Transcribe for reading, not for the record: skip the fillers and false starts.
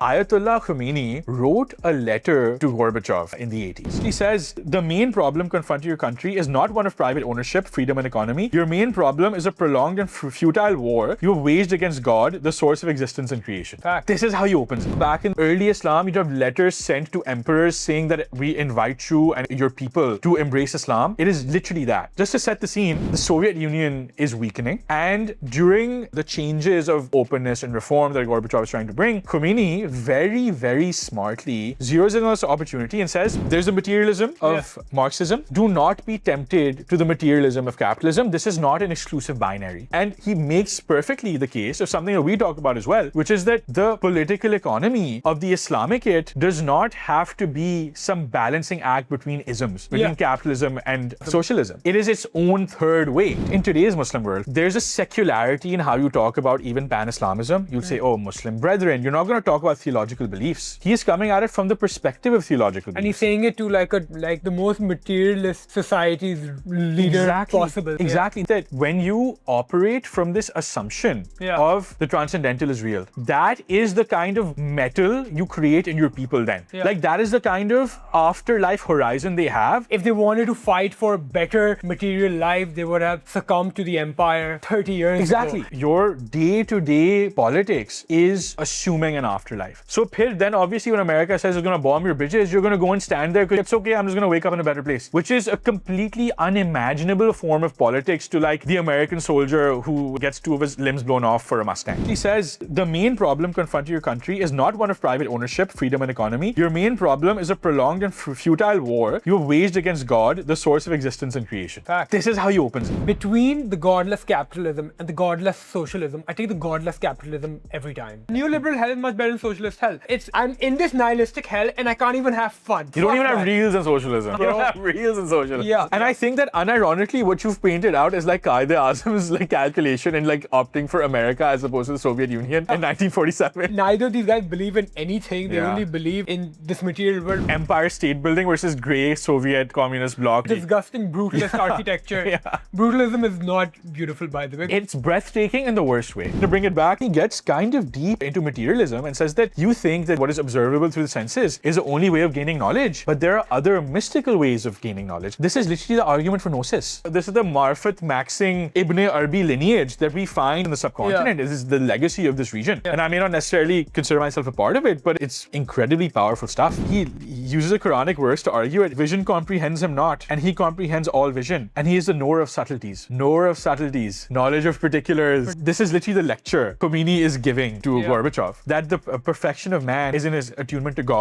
Ayatollah Khomeini wrote a letter to Gorbachev in the 80s. He says, the main problem confronting your country is not one of private ownership, freedom, and economy. Your main problem is a prolonged and futile war you have waged against God, the source of existence and creation. Fact. This is how he opens it. Back in early Islam, you'd have letters sent to emperors saying that we invite you and your people to embrace Islam. It is literally that. Just to set the scene, the Soviet Union is weakening. And during the changes of openness and reform that Gorbachev was trying to bring, Khomeini very, very smartly zeroes in on this opportunity and says, there's the materialism of Marxism. Do not be tempted to the materialism of capitalism. This is not an exclusive binary. And he makes perfectly the case of something that we talk about as well, which is that the political economy of the Islamicate does not have to be some balancing act between isms, between capitalism and socialism. It is its own third way. In today's Muslim world, there's a secularity in how you talk about even pan-Islamism. You'll say, oh, Muslim brethren. You're not going to talk about theological beliefs. He is coming at it from the perspective of theological beliefs. And he's saying it to like the most materialist society's leader possible. Exactly. That when you operate from this assumption of the transcendental is real, that is the kind of metal you create in your people then. Like that is the kind of afterlife horizon they have. If they wanted to fight for a better material life, they would have succumbed to the empire 30 years ago. Your day-to-day politics is assuming an afterlife. So then obviously when America says it's going to bomb your bridges, you're going to go and stand there because it's okay, I'm just going to wake up in a better place. Which is a completely unimaginable form of politics to like the American soldier who gets 2 of his limbs blown off for a Mustang. He says, the main problem confronting your country is not one of private ownership, freedom, and economy. Your main problem is a prolonged and futile war you have waged against God, the source of existence and creation. Fact. This is how he opens it. Between the godless capitalism and the godless socialism, I take the godless capitalism every time. Neoliberal hell is much better than socialist hell. I'm in this nihilistic hell and I can't even have fun. You don't even have reals in socialism. You don't have reals in socialism. And I think that unironically what you've painted out is like Qaeda-e-Azam's like calculation and like opting for America as opposed to the Soviet Union in 1947. Neither of these guys believe in anything. They only believe in this material world. Empire state building versus grey Soviet communist bloc. Disgusting brutalist architecture. Brutalism is not beautiful, by the way. It's breathtaking in the worst way. To bring it back, he gets kind of deep into materialism and says that you think that what is observable through the senses is the only way of gaining knowledge, but there are other mystical ways of gaining knowledge. This is literally the argument for gnosis. This is the Marfat maxing Ibn Arabi lineage that we find in the subcontinent. This is the legacy of this region. And I may not necessarily consider myself a part of it, but it's incredibly powerful stuff. He uses a Quranic verse to argue it. Vision comprehends him not, and he comprehends all vision. And he is the knower of subtleties. Knower of subtleties. Knowledge of particulars. This is literally the lecture Khomeini is giving to Gorbachev. That the perfection of man is in his attunement to God.